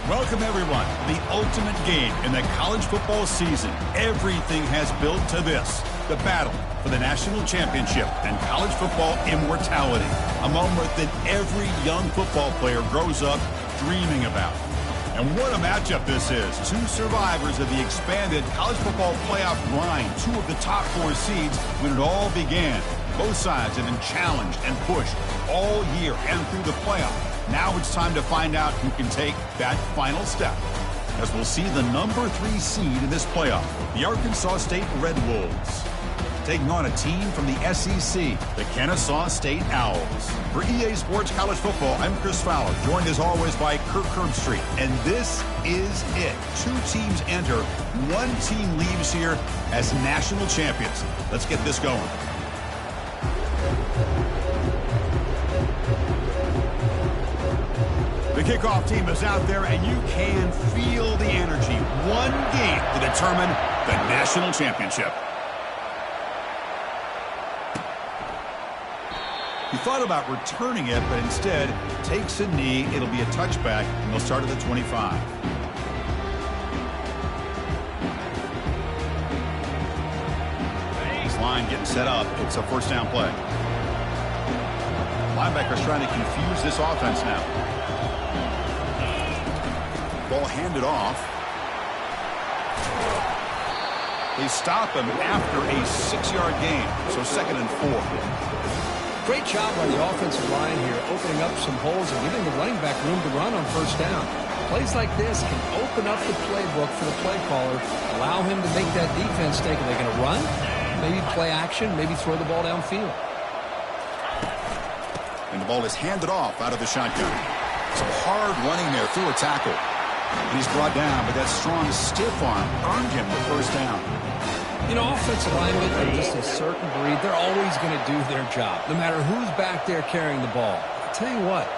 Welcome, everyone, to the ultimate game in the college football season. Everything has built to this, the battle for the national championship and college football immortality, a moment that every young football player grows up dreaming about. And what a matchup this is. Two survivors of the expanded college football playoff grind, two of the top 4 seeds when it all began. Both sides have been challenged and pushed all year and through the playoff. Now it's time to find out who can take that final step, as we'll see the number 3 seed in this playoff, the Arkansas State Red Wolves, taking on a team from the SEC, the Kennesaw State Owls. For EA Sports College Football, I'm Chris Fowler, joined as always by Kirk Herbstreit, and this is it. 2 teams enter, 1 team leaves here as national champions. Let's get this going. The kickoff team is out there, and you can feel the energy. One game to determine the national championship. He thought about returning it, but instead takes a knee. It'll be a touchback, and they'll start at the 25. This line getting set up. It's a first down play. Linebacker's trying to confuse this offense now. Ball handed off. They stop him after a 6-yard gain, so 2nd and 4. Great job by the offensive line here, opening up some holes and giving the running back room to run on first down. Plays like this can open up the playbook for the play caller, allow him to make that defense think, are they going to run? Maybe play action, maybe throw the ball downfield. And the ball is handed off out of the shotgun. Some hard running there through a tackle. And he's brought down, but that strong, stiff arm earned him the first down. You know, offensive linemen are just a certain breed. They're always going to do their job, no matter who's back there carrying the ball. I'll tell you what,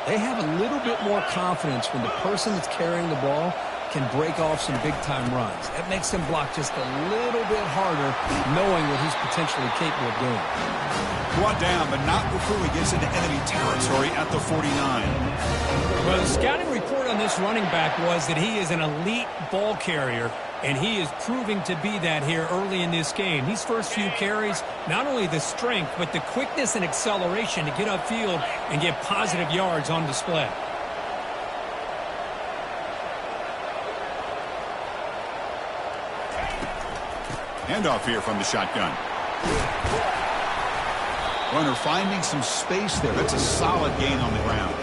they have a little bit more confidence when the person that's carrying the ball can break off some big-time runs. That makes them block just a little bit harder, knowing what he's potentially capable of doing. Brought down, but not before he gets into enemy territory at the 49. Well, the scouting report on this running back was that he is an elite ball carrier, and he is proving to be that here early in this game. These first few carries, not only the strength, but the quickness and acceleration to get upfield and get positive yards on display. Handoff here from the shotgun. Runner finding some space there. That's a solid gain on the ground.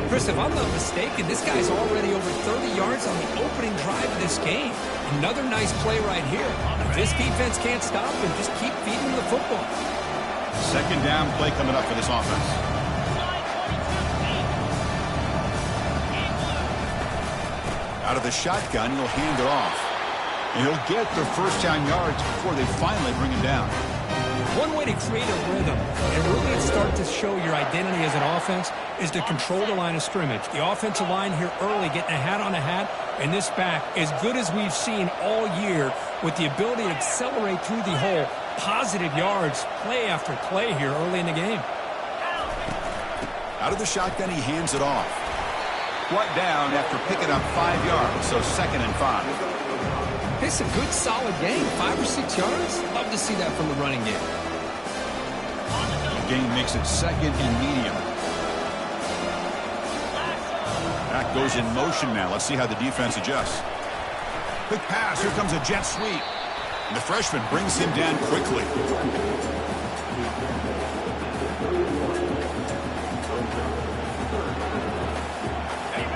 Chris, if I'm not mistaken, this guy's already over 30 yards on the opening drive of this game. Another nice play right here. If this defense can't stop him, just keep feeding him the football. 2nd down play coming up for this offense. Out of the shotgun, he'll hand it off. And he'll get the first down yards before they finally bring him down. One way to create a rhythm and really start to show your identity as an offense is to control the line of scrimmage. The offensive line here early getting a hat on a hat, and this back as good as we've seen all year with the ability to accelerate through the hole. Positive yards, play after play here early in the game. Out of the shotgun, he hands it off. Brought down after picking up 5 yards, so 2nd and 5. It's a good, solid game. 5 or 6 yards. Love to see that from the running game. The game makes it 2nd and medium. Back goes in motion now. Let's see how the defense adjusts. Quick pass. Here comes a jet sweep. And the freshman brings him down quickly.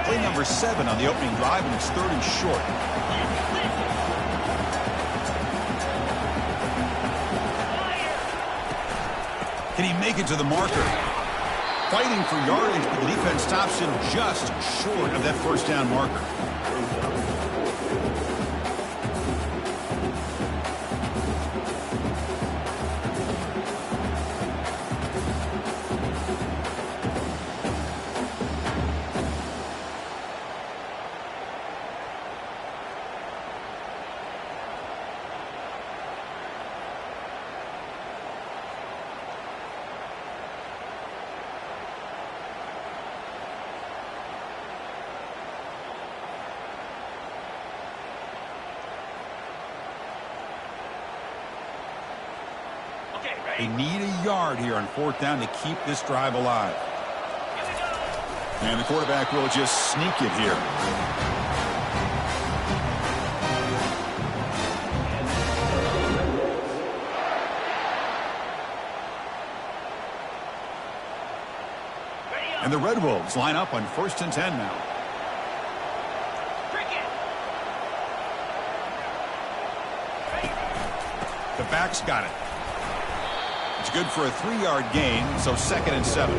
Play number 7 on the opening drive, and it's 3rd and short. Can he make it to the marker? Fighting for yardage, but the defense stops him just short of that first down marker. They need a yard here on 4th down to keep this drive alive. And the quarterback will just sneak it here. And the Red Wolves line up on 1st and 10 now. The back's got it. It's good for a 3-yard gain, so 2nd and 7.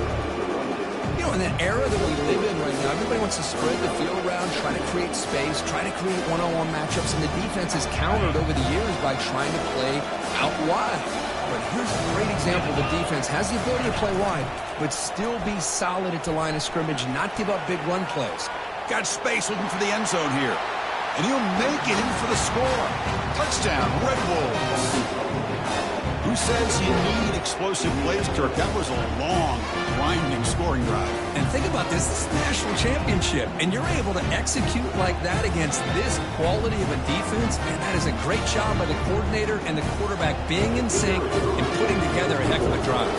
You know, in that era that we live in right now, everybody wants to spread the field around, try to create space, try to create one-on-one matchups, and the defense has countered over the years by trying to play out wide. But here's a great example. The defense has the ability to play wide, but still be solid at the line of scrimmage, not give up big run plays. Got space looking for the end zone here. And he'll make it in for the score. Touchdown, Red Wolves. Who says you need explosive plays, Kirk? That was a long, grinding scoring drive. And think about this. This is the national championship, and you're able to execute like that against this quality of a defense, and that is a great job by the coordinator and the quarterback being in sync and putting together a heck of a drive.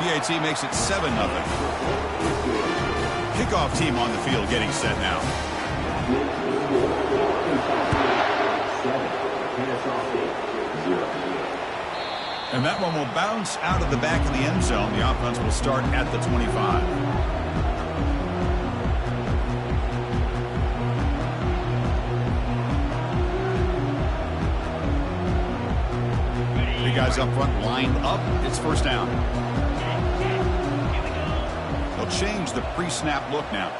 PAT makes it 7-0. Kickoff team on the field getting set now. And that one will bounce out of the back of the end zone. The offense will start at the 25. Big guys up front lined up. It's 1st down. They'll change the pre-snap look now.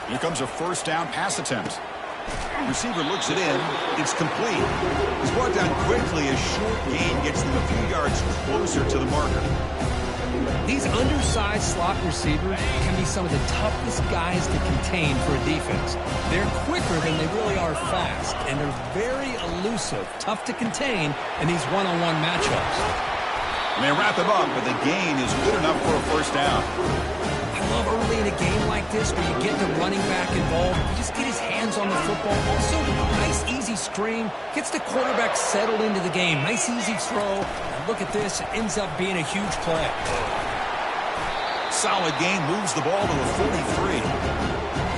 Here comes a 1st down pass attempt. Receiver looks it in. It's complete. He's brought down quickly. A short gain gets them a few yards closer to the marker. These undersized slot receivers can be some of the toughest guys to contain for a defense. They're quicker than they really are fast, and they're very elusive, tough to contain in these one-on-one matchups. And they wrap him up, but the gain is good enough for a 1st down. I love early in a game like this where you get the running back involved. You just get his hands on the football. Also, nice, easy screen. Gets the quarterback settled into the game. Nice, easy throw. And look at this. It ends up being a huge play. Solid gain. Moves the ball to a 43.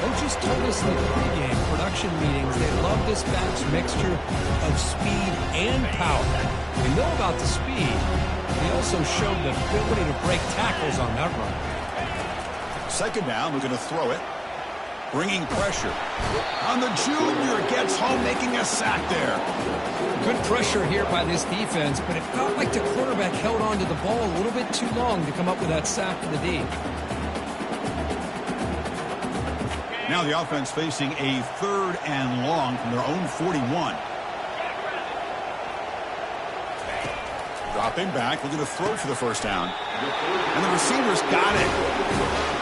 Coaches told us in the pregame production meetings they love this back's mixture of speed and power. We know about the speed. He also showed the ability to break tackles on that run. 2nd down, we're going to throw it. Bringing pressure. On the junior, gets home, making a sack there. Good pressure here by this defense, but it felt like the quarterback held on to the ball a little bit too long to come up with that sack to the D. Now the offense facing a 3rd and long from their own 41. Dropping back, looking to throw for the 1st down. And the receiver's got it.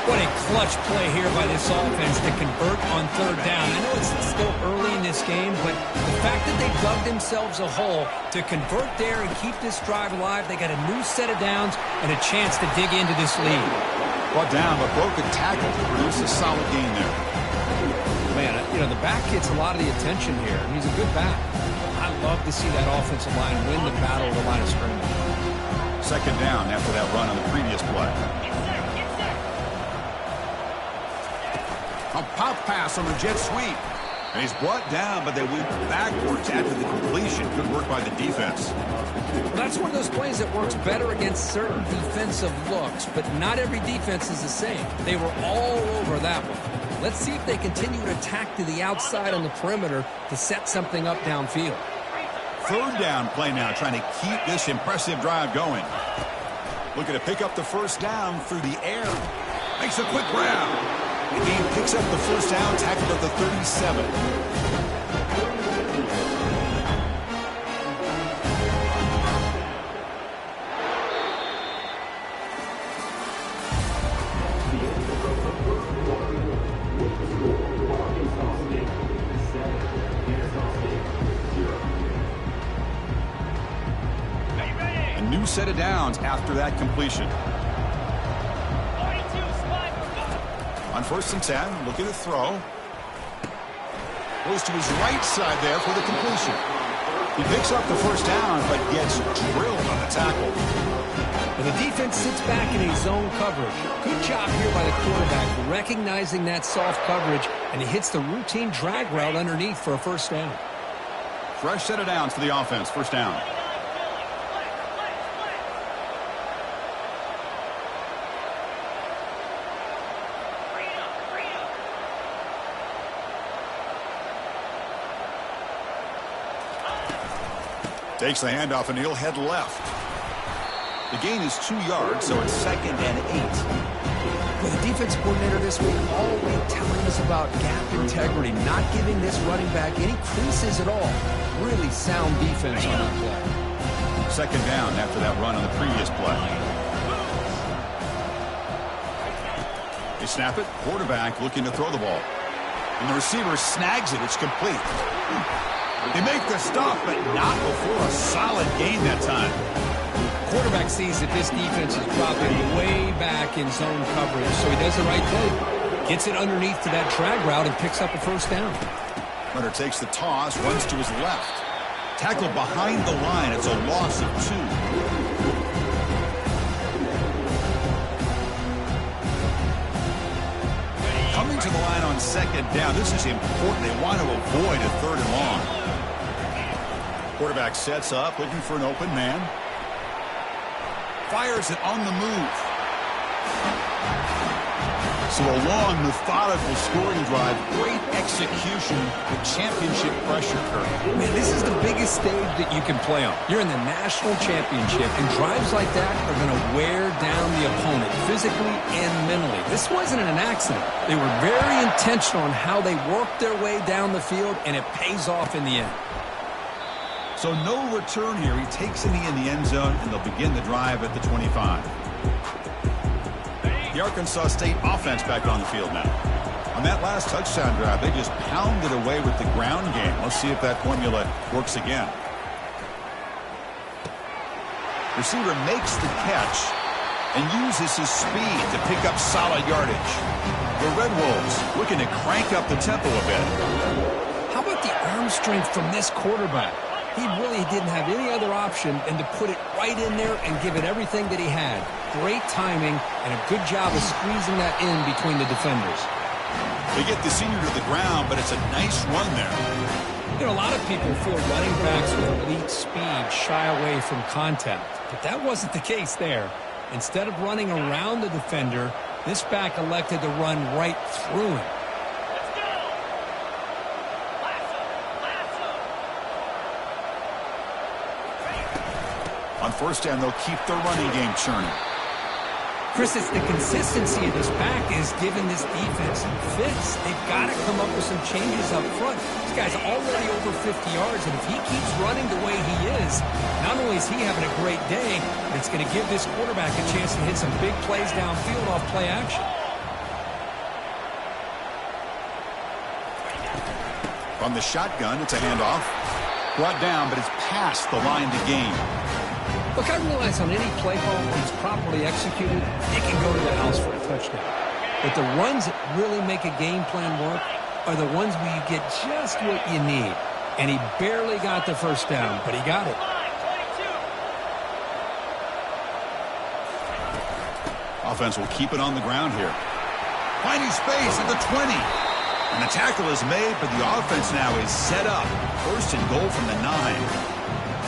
What a clutch play here by this offense to convert on 3rd down. I know it's still early in this game, but the fact that they dug themselves a hole to convert there and keep this drive alive, they got a new set of downs and a chance to dig into this lead. Brought down, but broke a tackle to produce a solid gain there. Man, you know, the back gets a lot of the attention here. He's a good back. I love to see that offensive line win the battle of the line of scrimmage. 2nd down after that run on the previous play. A pop pass on the jet sweep. And he's brought down, but they went backwards after the completion. Good work by the defense. Well, that's one of those plays that works better against certain defensive looks, but not every defense is the same. They were all over that one. Let's see if they continue to attack to the outside on the perimeter to set something up downfield. 3rd down play now, trying to keep this impressive drive going. Looking to pick up the 1st down through the air. Makes a quick grab. And he picks up the 1st down, tackled at the 37. A new set of downs after that completion. On 1st and 10, looking to throw. Goes to his right side there for the completion. He picks up the first down, but gets drilled on the tackle. And the defense sits back in a zone coverage. Good job here by the quarterback, recognizing that soft coverage, and he hits the routine drag route underneath for a first down. Fresh set of downs for the offense. First down. Takes the handoff, and he'll head left. The gain is 2 yards, so it's 2nd and 8. Well, the defense coordinator this week all week telling us about gap integrity, not giving this running back any creases at all. Really sound defense on that play. 2nd down after that run on the previous play. They snap it. Quarterback looking to throw the ball. And the receiver snags it. It's complete. They make the stop, but not before a solid gain that time. Quarterback sees that this defense is dropping way back in zone coverage, so he does the right thing. Gets it underneath to that drag route and picks up a first down. Runner takes the toss, runs to his left. Tackled behind the line. It's a loss of 2. Coming to the line on 2nd down. This is important. They want to avoid a 3rd and long. Quarterback sets up, looking for an open man. Fires it on the move. So a long, methodical scoring drive. Great execution with championship pressure curve. Man, this is the biggest stage that you can play on. You're in the national championship, and drives like that are going to wear down the opponent physically and mentally. This wasn't an accident. They were very intentional on how they worked their way down the field, and it pays off in the end. So no return here. He takes a knee in the end zone, and they'll begin the drive at the 25. The Arkansas State offense back on the field now. On that last touchdown drive, they just pounded away with the ground game. Let's see if that formula works again. Receiver makes the catch and uses his speed to pick up solid yardage. The Red Wolves looking to crank up the tempo a bit. How about the arm strength from this quarterback? He really didn't have any other option than to put it right in there and give it everything that he had. Great timing and a good job of squeezing that in between the defenders. They get the senior to the ground, but it's a nice run there. You know, a lot of people feel running backs with elite speed shy away from contact, but that wasn't the case there. Instead of running around the defender, this back elected to run right through him. On first down, they'll keep their running game churning. Chris, it's the consistency of this back is giving this defense some fits. They've got to come up with some changes up front. This guy's already over 50 yards, and if he keeps running the way he is, not only is he having a great day, but it's going to give this quarterback a chance to hit some big plays downfield off play action. From the shotgun, it's a handoff. Brought down, but it's past the line to gain. Look, I realize on any play call, when it's properly executed, it can go to the house for a touchdown. But the runs that really make a game plan work are the ones where you get just what you need. And he barely got the first down, but he got it. Offense will keep it on the ground here. Finding space at the 20. And the tackle is made, but the offense now is set up. First and goal from the 9.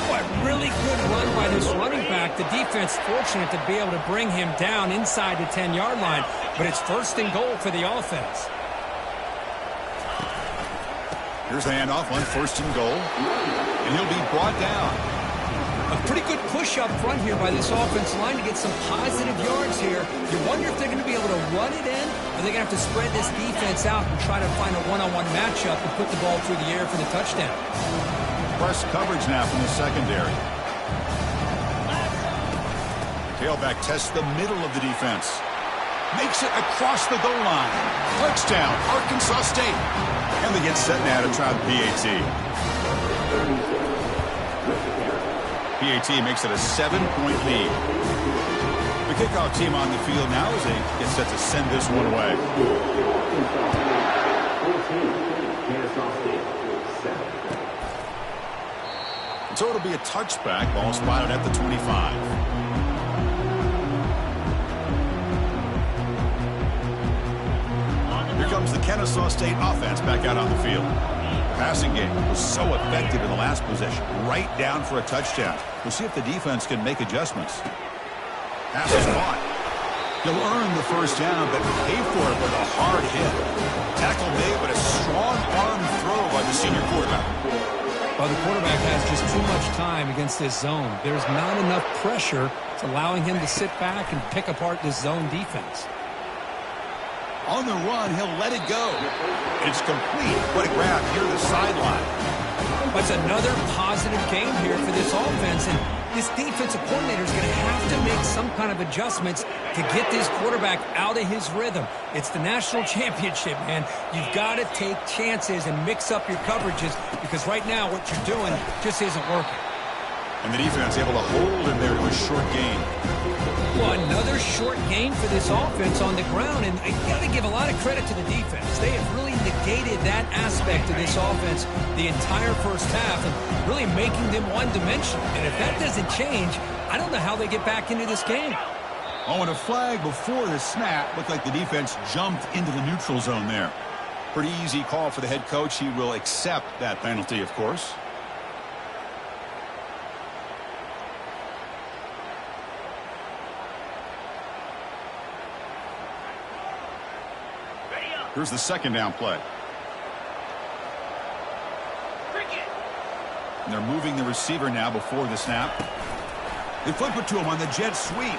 Boy, really good run by this running back. The defense fortunate to be able to bring him down inside the 10-yard line, but it's first and goal for the offense. Here's the handoff on first and goal, and he'll be brought down. A pretty good push up front here by this offensive line to get some positive yards here. You wonder if they're going to be able to run it in, or they're going to have to spread this defense out and try to find a one-on-one matchup and put the ball through the air for the touchdown. Press coverage now from the secondary. Tailback tests the middle of the defense. Makes it across the goal line. Touchdown, Arkansas State. And they get set now to try the PAT. PAT makes it a 7-point lead. The kickoff team on the field now as they get set to send this one away. So it'll be a touchback. Ball spotted at the 25. Here comes the Kennesaw State offense back out on the field. The passing game was so effective in the last possession. Right down for a touchdown. We'll see if the defense can make adjustments. Pass is caught. He'll earn the first down, but pay for it with a hard hit. Tackle made, but a strong arm throw by the senior quarterback. Well, the quarterback has just too much time against this zone. There's not enough pressure. It's allowing him to sit back and pick apart this zone defense. On the run, he'll let it go. It's complete. What a grab near the sideline. That's another positive game here for this offense, and this defensive coordinator is going to have to make some kind of adjustments to get this quarterback out of his rhythm. It's the national championship, man. You've got to take chances and mix up your coverages because right now what you're doing just isn't working. And the defense able to hold him there to a short gain. Well, another short gain for this offense on the ground, and I got to give a lot of credit to the defense. They have really negated that aspect of this offense the entire first half and really making them one-dimensional. And if that doesn't change, I don't know how they get back into this game. Oh, and a flag before the snap. Looked like the defense jumped into the neutral zone there. Pretty easy call for the head coach. He will accept that penalty, of course. Here's the second down play. And they're moving the receiver now before the snap. They flip it to him on the jet sweep.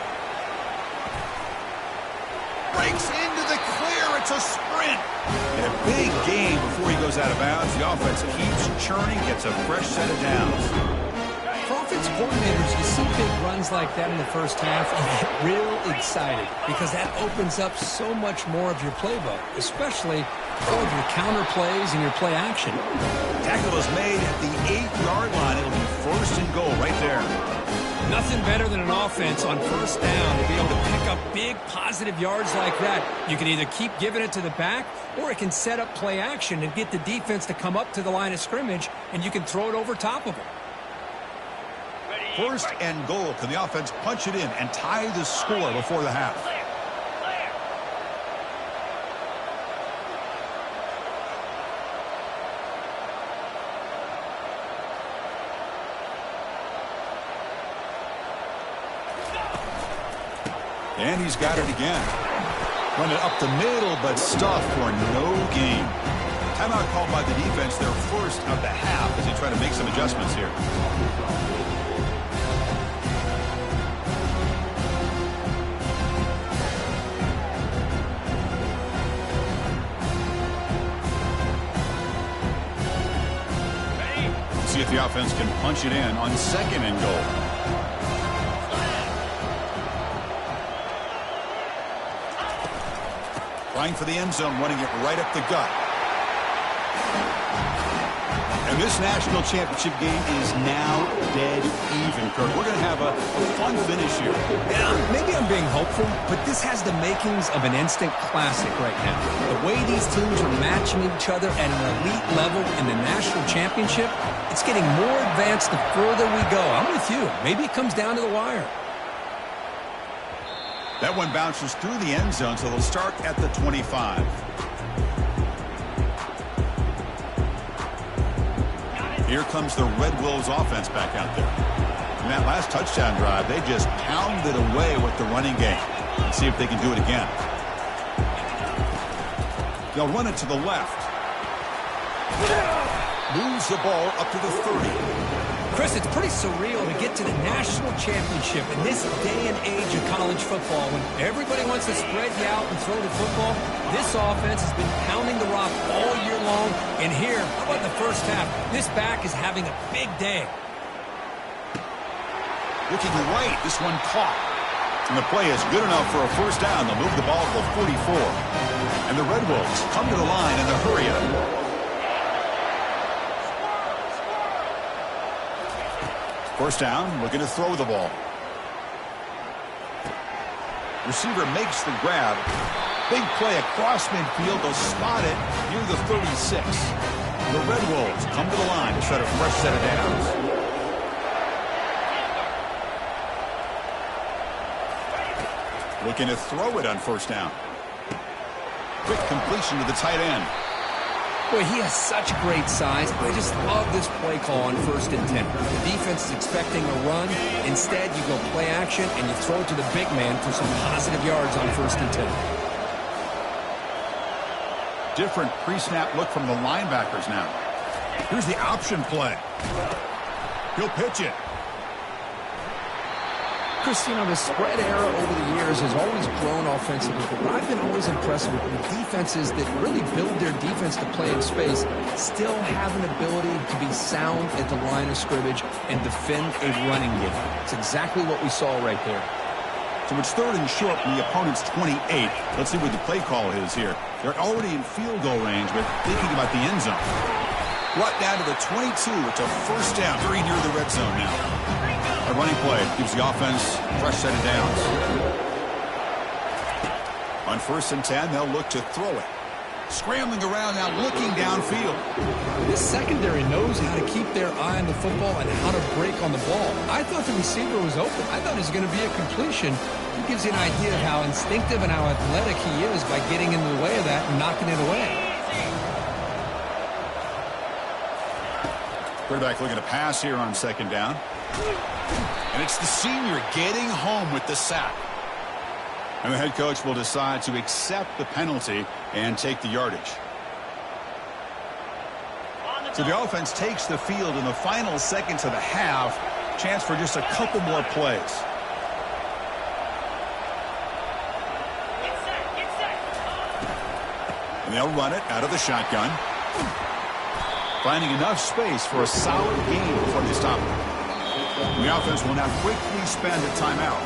Breaks into the clear. It's a sprint. And a big gain before he goes out of bounds. The offense keeps churning, gets a fresh set of downs. For offensive coordinators, you see big runs like that in the first half, you get real excited because that opens up so much more of your playbook, especially all of your counter plays and your play action. Tackle is made at the 8-yard line. It'll be first and goal right there. Nothing better than an offense on first down to be able to pick up big positive yards like that. You can either keep giving it to the back or it can set up play action and get the defense to come up to the line of scrimmage and you can throw it over top of them. First and goal. Can the offense punch it in and tie the score before the half? And he's got it again. Run it up the middle, but stuffed for no gain. Timeout called by the defense, their first of the half as they try to make some adjustments here. See if the offense can punch it in on second and goal. Trying for the end zone, running it right up the gut. And this national championship game is now dead even, Kirk. We're going to have a fun finish here. Yeah, maybe I'm being hopeful, but this has the makings of an instant classic right now. The way these teams are matching each other at an elite level in the national championship, it's getting more advanced the further we go. I'm with you. Maybe it comes down to the wire. That one bounces through the end zone, so they'll start at the 25. Here comes the Red Wolves offense back out there. In that last touchdown drive, they just pounded away with the running game. Let's see if they can do it again. They'll run it to the left. Moves the ball up to the 30. Chris, it's pretty surreal to get to the national championship in this day and age of college football when everybody wants to spread you out and throw the football. This offense has been pounding the rock all year long. And here, how about the first half? This back is having a big day. Looking right, this one caught. And the play is good enough for a first down. They'll move the ball to the 44. And the Red Wolves come to the line in the hurry up. First down, looking to throw the ball. Receiver makes the grab. Big play across midfield. They'll spot it near the 36. The Red Wolves come to the line to set a fresh set of downs. Looking to throw it on first down. Quick completion to the tight end. Boy, he has such great size. I just love this play call on 1st and 10. The defense is expecting a run. Instead, you go play action, and you throw it to the big man for some positive yards on 1st and 10. Different pre-snap look from the linebackers now. Here's the option play. He'll pitch it. Chris, you know, the spread era over the years has always grown offensively, but I've been always impressed with the defenses that really build their defense to play in space, still have an ability to be sound at the line of scrimmage and defend a running game. It's exactly what we saw right there. So it's 3rd and short from the opponent's 28. Let's see what the play call is here. They're already in field goal range, but thinking about the end zone. Brought down to the 22. It's a first down, very near the red zone now. A running play gives the offense a fresh set of downs. On 1st and 10, they'll look to throw it. Scrambling around now, looking downfield. This secondary knows how to keep their eye on the football and how to break on the ball. I thought the receiver was open. I thought it was going to be a completion. It gives you an idea of how instinctive and how athletic he is by getting in the way of that and knocking it away. Quarterback looking to pass here on 2nd down. And it's the senior getting home with the sack. And the head coach will decide to accept the penalty and take the yardage. So the offense takes the field in the final seconds of the half. Chance for just a couple more plays. And they'll run it out of the shotgun. Finding enough space for a solid gain before they stop it. The offense will now quickly spend a timeout.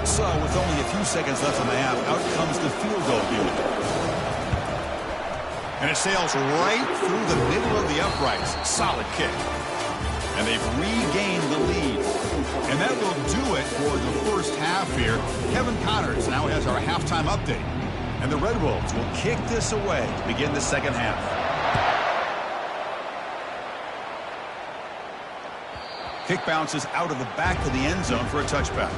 So with only a few seconds left on the half, out comes the field goal unit. And it sails right through the middle of the uprights. Solid kick. And they've regained the lead. And that will do it for the first half here. Kevin Connors now has our halftime update. And the Red Wolves will kick this away to begin the second half. Kick bounces out of the back of the end zone for a touchback.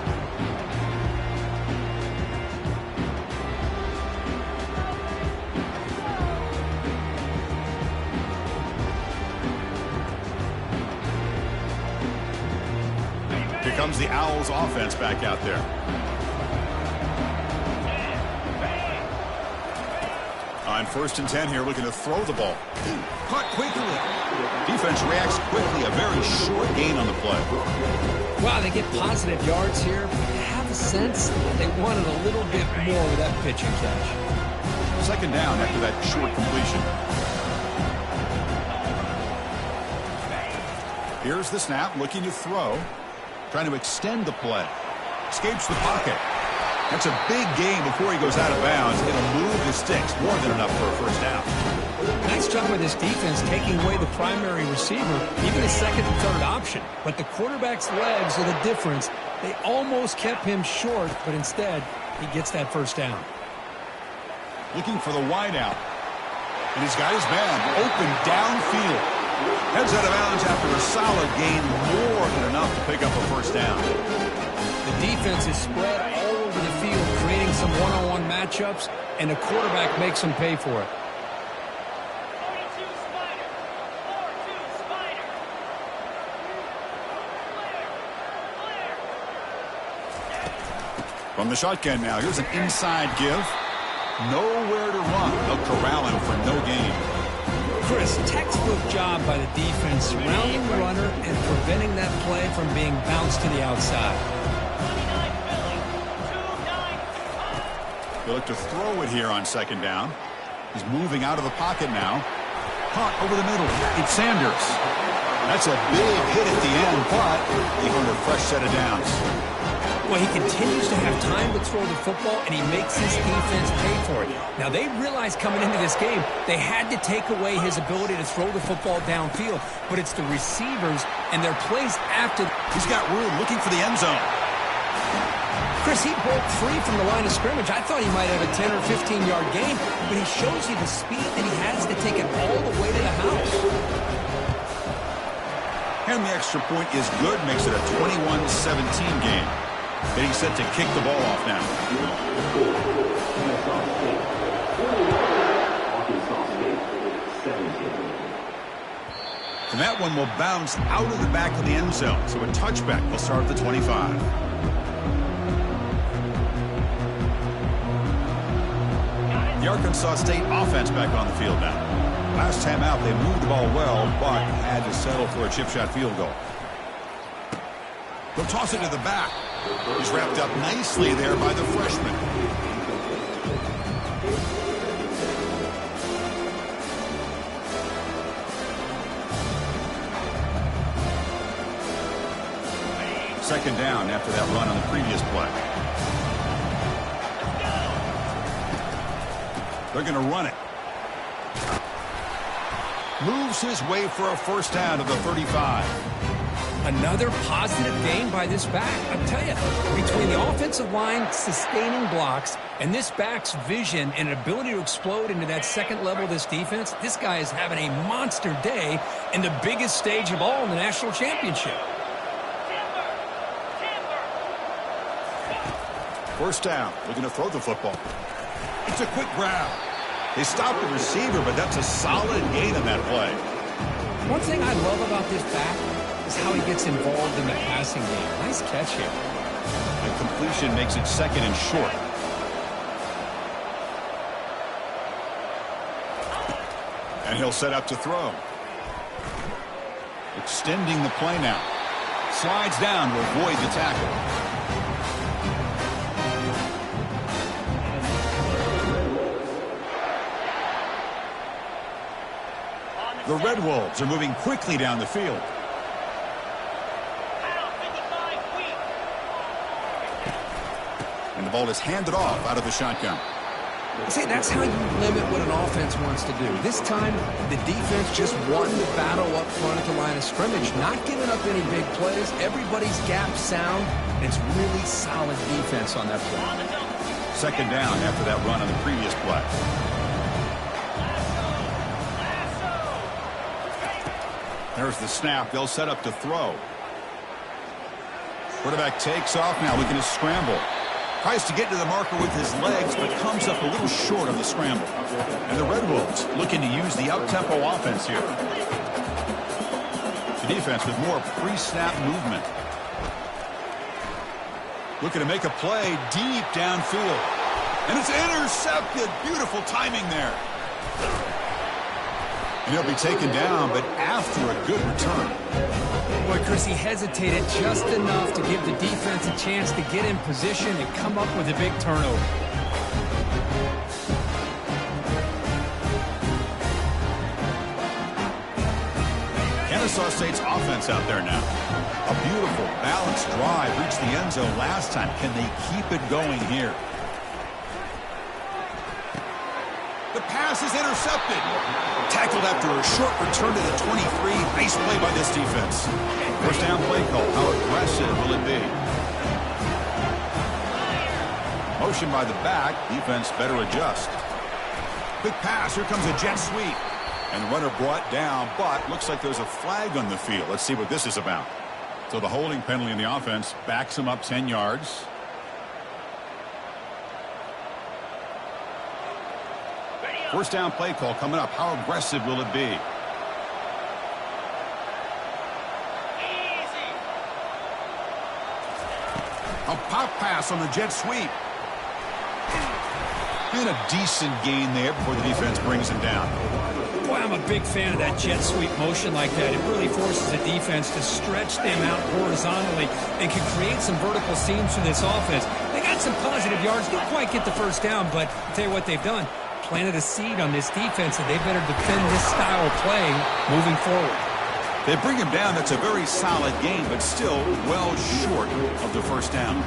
Here comes the Owls offense back out there. On 1st and 10 here, looking to throw the ball. Caught quickly. Defense reacts quickly. A very short gain on the play. Wow, they get positive yards here. But I have a sense they wanted a little bit more with that pitch and catch. 2nd down after that short completion. Here's the snap, looking to throw. Trying to extend the play. Escapes the pocket. That's a big gain before he goes out of bounds. It'll move the sticks. More than enough for a first down. Nice job by this defense taking away the primary receiver, even a 2nd and 3rd option. But the quarterback's legs are the difference. They almost kept him short, but instead, he gets that first down. Looking for the wide out. And he's got his man open downfield. Heads out of bounds after a solid gain, more than enough to pick up a first down. The defense is spread all over the field, creating some one-on-one matchups, and the quarterback makes them pay for it. From the shotgun now, here's an inside give. Nowhere to run. They'll corral him for no gain. Chris, textbook job by the defense, surrounding the runner and preventing that play from being bounced to the outside. They look to throw it here on 2nd down. He's moving out of the pocket now. Caught over the middle. It's Sanders. That's a big hit at the end, but they earned a fresh set of downs. Well, he continues to have time to throw the football, and he makes his defense pay for it. Now, they realized coming into this game they had to take away his ability to throw the football downfield, but it's the receivers and their plays after. He's got room looking for the end zone. Chris, he broke free from the line of scrimmage. I thought he might have a 10 or 15-yard gain, but he shows you the speed that he has to take it all the way to the house. And the extra point is good, makes it a 21-17 game. Getting set to kick the ball off now. And that one will bounce out of the back of the end zone. So a touchback will start at the 25. The Arkansas State offense back on the field now. Last time out, they moved the ball well, but had to settle for a chip shot field goal. They'll toss it to the back. He's wrapped up nicely there by the freshman. Second down after that run on the previous play. They're going to run it. Moves his way for a first down to the 35. Another positive game by this back. I'll tell you, between the offensive line sustaining blocks and this back's vision and ability to explode into that second level of this defense, this guy is having a monster day in the biggest stage of all in the national championship. First down, looking to throw the football. It's a quick grab. They stopped the receiver, but that's a solid gain on that play. One thing I love about this back is how he gets involved in the passing game. Nice catch here. The completion makes it second and short. And he'll set up to throw. Extending the play now. Slides down to avoid the tackle. The Red Wolves are moving quickly down the field. And the ball is handed off out of the shotgun. See, that's how you limit what an offense wants to do. This time, the defense just won the battle up front at the line of scrimmage, not giving up any big plays. Everybody's gap sound. It's really solid defense on that play. Second down after that run on the previous play. There's the snap. They'll set up to throw. Quarterback takes off now, looking to scramble. Tries to get to the marker with his legs, but comes up a little short on the scramble. And the Red Wolves looking to use the up-tempo offense here. The defense with more pre-snap movement. Looking to make a play deep downfield. And it's intercepted. Beautiful timing there. And he'll be taken down, but after a good return. Boy, Chris, he hesitated just enough to give the defense a chance to get in position and come up with a big turnover. Kennesaw State's offense out there now. A beautiful, balanced drive reached the end zone last time. Can they keep it going here? The pass is intercepted. Tackled after a short return to the 23. Nice play by this defense. First down play call. How aggressive will it be? Motion by the back. Defense better adjust. Quick pass. Here comes a jet sweep. And the runner brought down, but looks like there's a flag on the field. Let's see what this is about. So the holding penalty in the offense backs him up 10 yards. First down play call coming up. How aggressive will it be? Easy. A pop pass on the jet sweep. And a decent gain there before the defense brings him down. Boy, I'm a big fan of that jet sweep motion like that. It really forces the defense to stretch them out horizontally and can create some vertical seams for this offense. They got some positive yards. Didn't quite get the first down, but I'll tell you what they've done. Planted a seed on this defense, and they better defend this style of play moving forward. They bring him down. That's a very solid game, but still well short of the first down.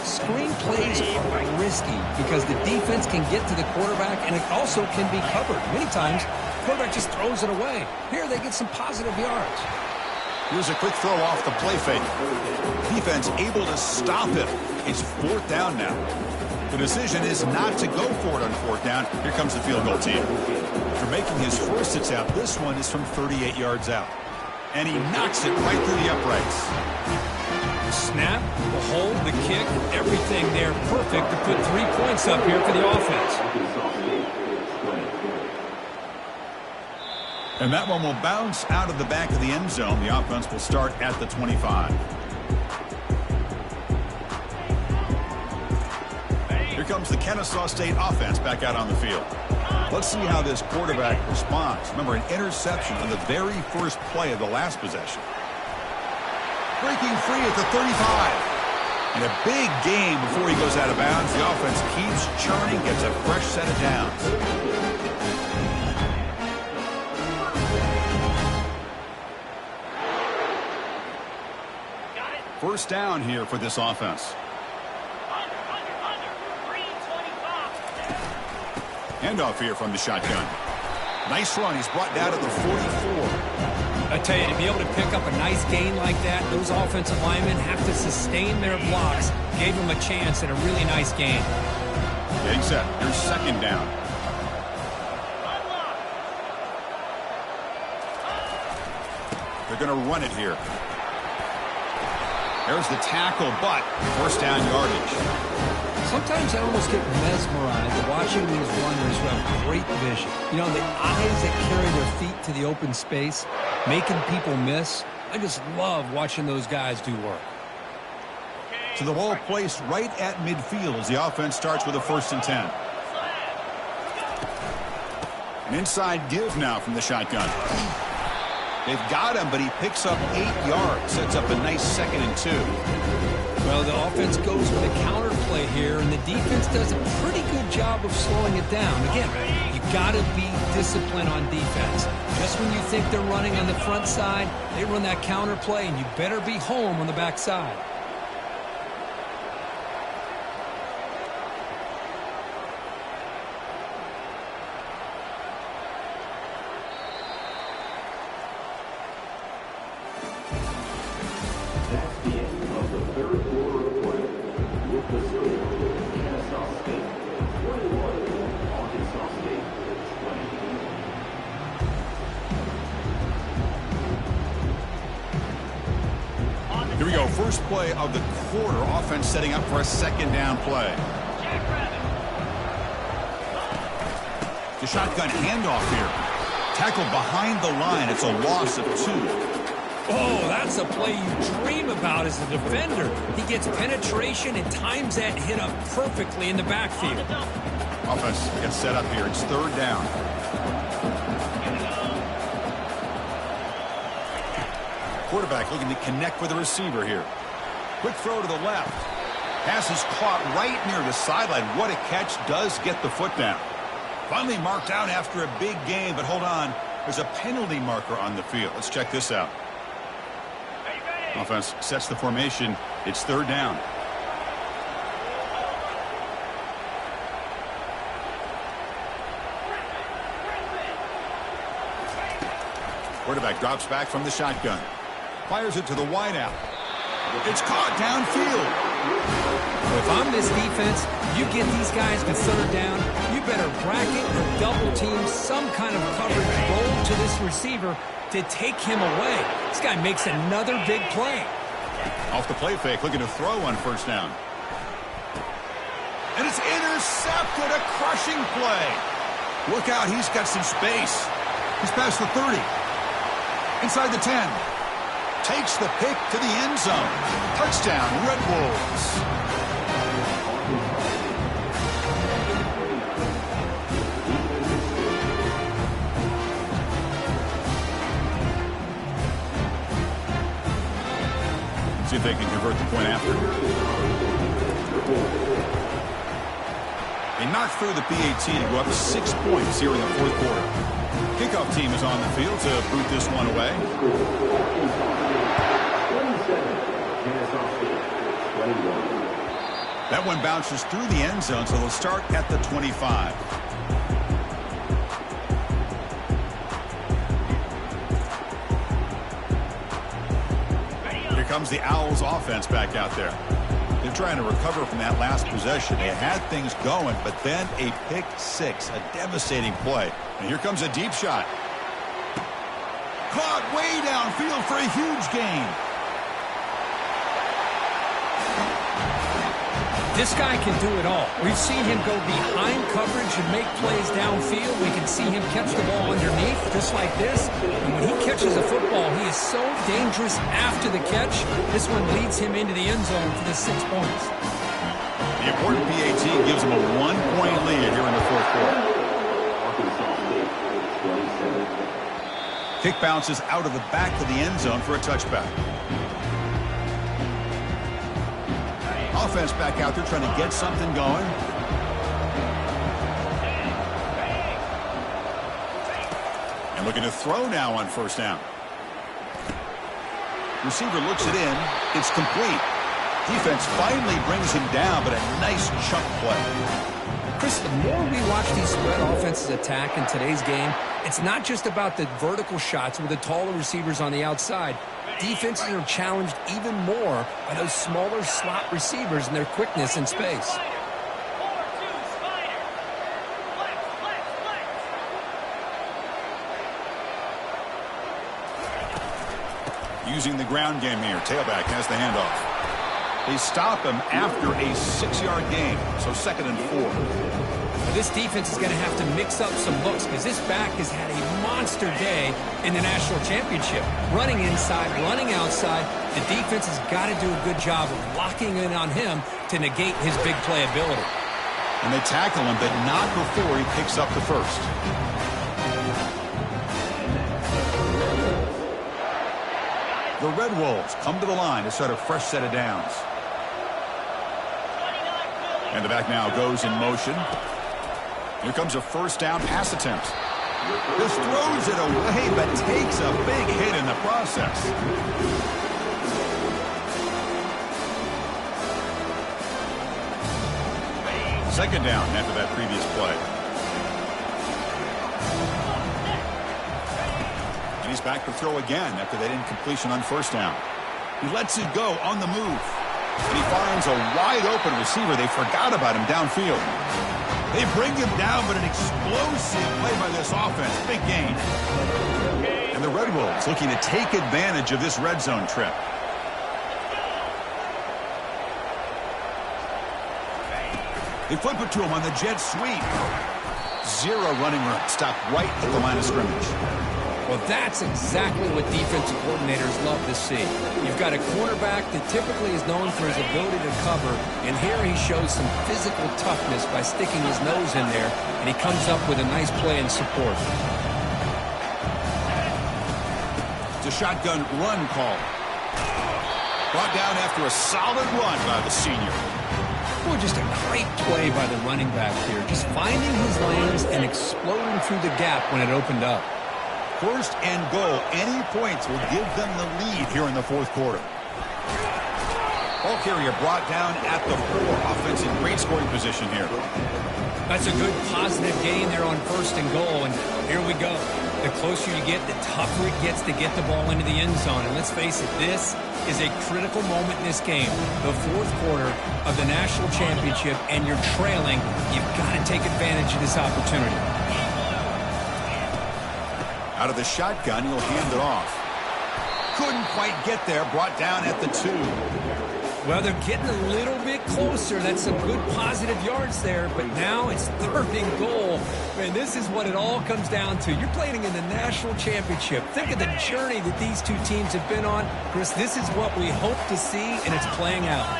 Screen plays are risky because the defense can get to the quarterback, and it also can be covered. Many times, the quarterback just throws it away. Here, they get some positive yards. Here's a quick throw off the play fake. Defense able to stop it. It's fourth down now. The decision is not to go for it on fourth down. Here comes the field goal team. After making his first attempt, this one is from 38 yards out. And he knocks it right through the uprights. The snap, the hold, the kick, everything there perfect to put 3 points up here for the offense. And that one will bounce out of the back of the end zone. The offense will start at the 25. Here comes the Kennesaw State offense back out on the field. Let's see how this quarterback responds. Remember, an interception on the very first play of the last possession. Breaking free at the 35. And a big game before he goes out of bounds. The offense keeps churning, gets a fresh set of downs. First down here for this offense. Handoff here from the shotgun. Nice run. He's brought down to the 44. I tell you, to be able to pick up a nice gain like that, those offensive linemen have to sustain their blocks. Gave him a chance at a really nice gain. Getting set. Here's second down. They're going to run it here. There's the tackle, but first down yardage. Sometimes I almost get mesmerized watching these runners who have great vision. You know, the eyes that carry their feet to the open space, making people miss. I just love watching those guys do work. So the ball placed right at midfield as the offense starts with a 1st and 10. An inside give now from the shotgun. They've got him, but he picks up 8 yards. Sets up a nice 2nd and 2. Well, the offense goes with a counter play here, and the defense does a pretty good job of slowing it down. Again, you got to be disciplined on defense. Just when you think they're running on the front side, they run that counter play, and you better be home on the back side. Here we go. First play of the quarter. Offense setting up for a 2nd down play. The shotgun handoff here. Tackled behind the line. It's a loss of 2. Oh, that's a play you dream about as a defender. He gets penetration and times that hit up perfectly in the backfield. Offense gets set up here. It's 3rd down. Quarterback looking to connect with the receiver here. Quick throw to the left. Pass is caught right near the sideline. What a catch. Does get the foot down. Finally marked out after a big game, but hold on. There's a penalty marker on the field. Let's check this out. Offense sets the formation. It's 3rd down. Quarterback drops back from the shotgun. Fires it to the wideout. It's caught downfield. If I'm this defense, you get these guys to 3rd down, you better bracket or double team some kind of coverage roll to this receiver to take him away. This guy makes another big play. Off the play fake, looking to throw on 1st down. And it's intercepted. A crushing play. Look out, he's got some space. He's past the 30. Inside the 10. Takes the pick to the end zone. Touchdown, Red Wolves. See if they can convert the point after. They knocked through the PAT to go up 6 points here in the 4th quarter. Kickoff team is on the field to boot this one away. That one bounces through the end zone, so they'll start at the 25. Here comes the Owls offense back out there. They're trying to recover from that last possession. They had things going, but then a pick 6, a devastating play. And here comes a deep shot. Caught way downfield for a huge gain. This guy can do it all. We've seen him go behind coverage and make plays downfield. We can see him catch the ball underneath, just like this. And when he catches a football, he is so dangerous after the catch. This one leads him into the end zone for the 6 points. The important PAT gives him a 1-point lead here in the fourth quarter. Kick bounces out of the back of the end zone for a touchback. Offense back out there trying to get something going. And looking to throw now on first down. Receiver looks it in. It's complete. Defense finally brings him down, but a nice chunk play. Chris, the more we watch these spread offenses attack in today's game, it's not just about the vertical shots with the taller receivers on the outside. Defenses are challenged even more by those smaller slot receivers and their quickness in space. Using the ground game here. Tailback has the handoff. They stop him after a 6-yard gain, so 2nd and 4. Well, this defense is going to have to mix up some looks because this back has had a monster day in the national championship. Running inside, running outside. The defense has got to do a good job of locking in on him to negate his big play ability. And they tackle him, but not before he picks up the first. The Red Wolves come to the line to start a fresh set of downs. And the back now goes in motion. Here comes a first down pass attempt. Just throws it away, but takes a big hit in the process. Second down after that previous play. And he's back to throw again after that incompletion on first down. He lets it go on the move. And he finds a wide-open receiver. They forgot about him downfield. They bring him down, but an explosive play by this offense. Big gain. And the Red Wolves looking to take advantage of this red zone trip. They flip it to him on the jet sweep. Zero running room. Stopped right at the line of scrimmage. Well, that's exactly what defensive coordinators love to see. You've got a quarterback that typically is known for his ability to cover, and here he shows some physical toughness by sticking his nose in there, and he comes up with a nice play in support. It's a shotgun run call. Brought down after a solid run by the senior. Boy, just a great play by the running back here, just finding his lanes and exploding through the gap when it opened up. First and goal. Any points will give them the lead here in the fourth quarter. Ball carrier brought down at the 4. Offense in great scoring position here. That's a good positive gain there on first and goal, and here we go. The closer you get, the tougher it gets to get the ball into the end zone. And let's face it, this is a critical moment in this game. The fourth quarter of the national championship, and you're trailing. You've got to take advantage of this opportunity. Out of the shotgun, he'll hand it off. Couldn't quite get there. Brought down at the 2. Well, they're getting a little bit closer. That's some good positive yards there. But now it's 3rd and goal. Man, this is what it all comes down to. You're playing in the national championship. Think of the journey that these two teams have been on. Chris, this is what we hope to see, and it's playing out.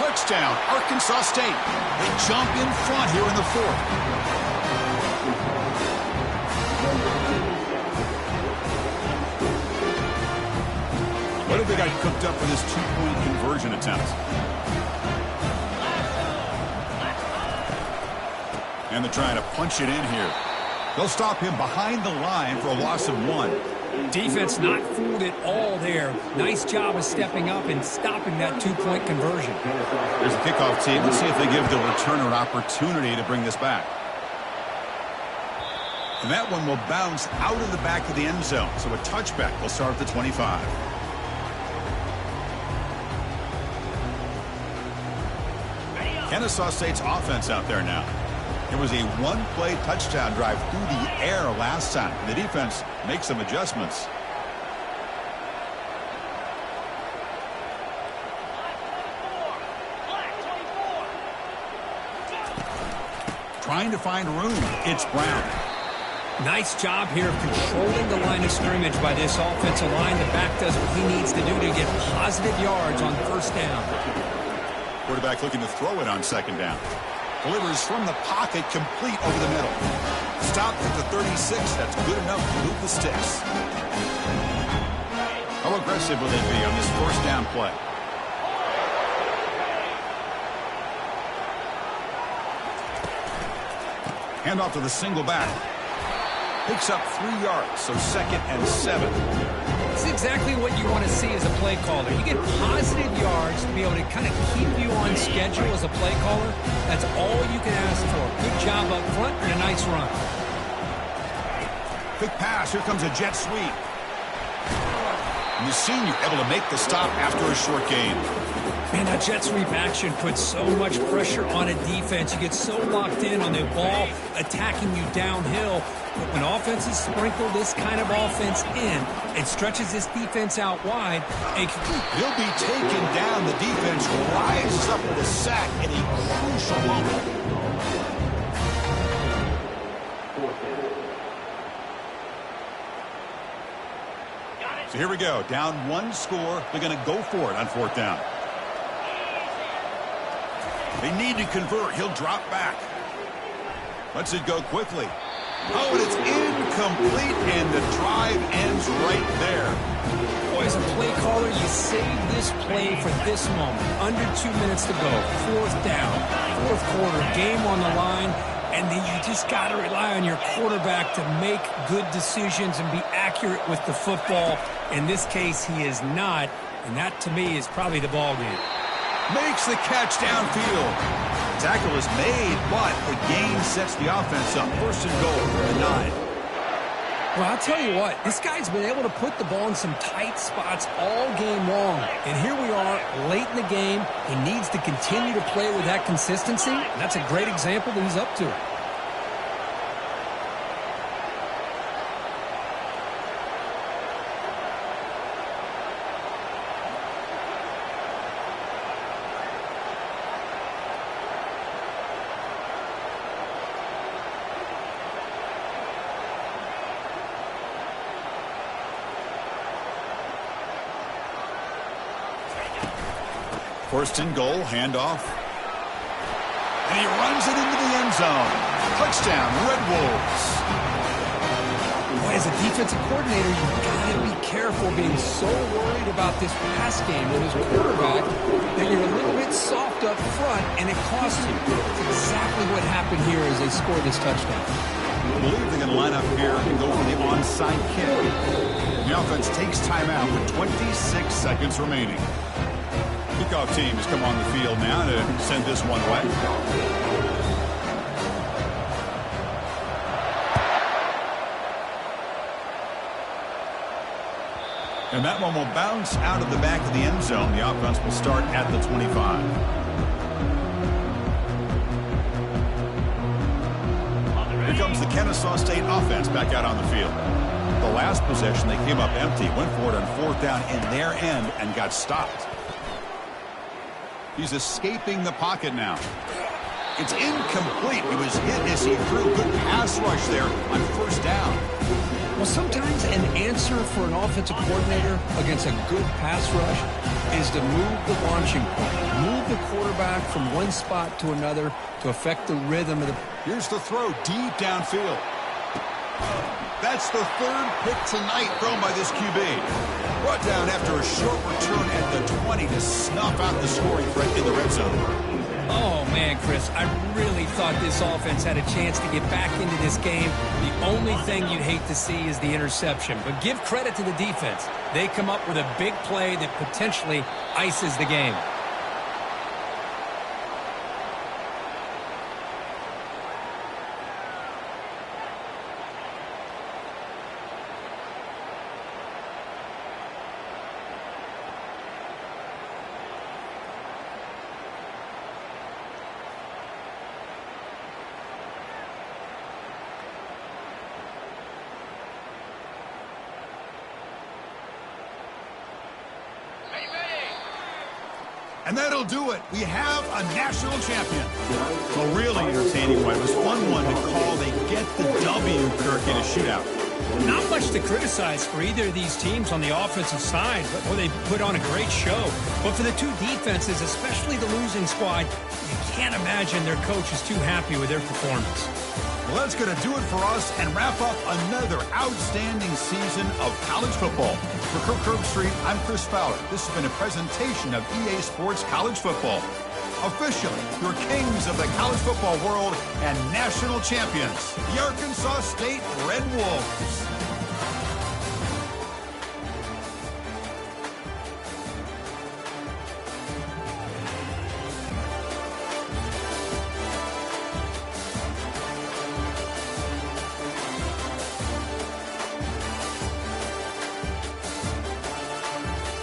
Touchdown, Arkansas State. They jump in front here in the 4th. What have they got cooked up for this 2-point conversion attempt? And they're trying to punch it in here. They'll stop him behind the line for a loss of 1. Defense not fooled at all there. Nice job of stepping up and stopping that 2-point conversion. There's the kickoff team. Let's see if they give the returner an opportunity to bring this back. And that one will bounce out of the back of the end zone. So a touchback will start at the 25. Kennesaw State's offense out there now. It was a one-play touchdown drive through the air last time. The defense makes some adjustments. Trying to find room. It's Brown. Nice job here of controlling the line of scrimmage by this offensive line. The back does what he needs to do to get positive yards on first down. Quarterback looking to throw it on second down. Delivers from the pocket, complete over the middle. Stopped at the 36. That's good enough to move the sticks. How aggressive will they be on this first down play? Hand off to the single back. Picks up 3 yards, so 2nd and 7. It's exactly what you want to see as a play caller. You get positive yards to be able to kind of keep you on schedule as a play caller. That's all you can ask for. Good job up front and a nice run. Quick pass. Here comes a jet sweep. And the senior able to make the stop after a short gain. Man, that jet sweep action puts so much pressure on a defense. You get so locked in on the ball attacking you downhill. But when offenses sprinkle this kind of offense in, it stretches this defense out wide. And he'll be taken down. The defense rises up with a sack in a crucial moment. So here we go. Down 1 score. They're going to go for it on 4th down. They need to convert. He'll drop back. Lets it go quickly. Oh, and it's incomplete, and the drive ends right there. Boy, as a play caller, you save this play for this moment. Under 2 minutes to go. 4th down. 4th quarter. Game on the line. And then you just got to rely on your quarterback to make good decisions and be accurate with the football. In this case, he is not. And that, to me, is probably the ball game. Makes the catch downfield. Tackle is made, but the gain sets the offense up. 1st and goal for the 9. Well, I'll tell you what, this guy's been able to put the ball in some tight spots all game long. And here we are, late in the game. He needs to continue to play with that consistency. And that's a great example that he's up to it. First and goal, handoff. And he runs it into the end zone. Touchdown, Red Wolves. Boy, as a defensive coordinator, you've got to be careful being so worried about this pass game with his quarterback that you're a little bit soft up front, and it costs you. It's exactly what happened here as they scored this touchdown. I believe they're going to line up here and go for the onside kick. The offense takes timeout with 26 seconds remaining. Kickoff team has come on the field now to send this one away. And that one will bounce out of the back of the end zone. The offense will start at the 25. Here comes the Kennesaw State offense back out on the field. The last possession, they came up empty, went for it on 4th down in their end and got stopped. He's escaping the pocket now. It's incomplete. He was hit as he threw. Good pass rush there on 1st down. Well, sometimes an answer for an offensive coordinator against a good pass rush is to move the launching point. Move the quarterback from one spot to another to affect the rhythm of the... Here's the throw deep downfield. That's the 3rd pick tonight thrown by this QB. Brought down after a short return at the 20 to snuff out the scoring threat in the red zone. Oh, man, Chris, I really thought this offense had a chance to get back into this game. The only thing you'd hate to see is the interception. But give credit to the defense. They come up with a big play that potentially ices the game. And that'll do it. We have a national champion. A really entertaining one. It was fun one to call. They get the W, Kirk, in a shootout. Not much to criticize for either of these teams on the offensive side, but they put on a great show. But for the two defenses, especially the losing squad, you can't imagine their coach is too happy with their performance. Well, that's going to do it for us and wrap up another outstanding season of college football. For Kirk Herbstreit, I'm Chris Fowler. This has been a presentation of EA Sports College Football. Officially, your kings of the college football world and national champions, the Arkansas State Red Wolves.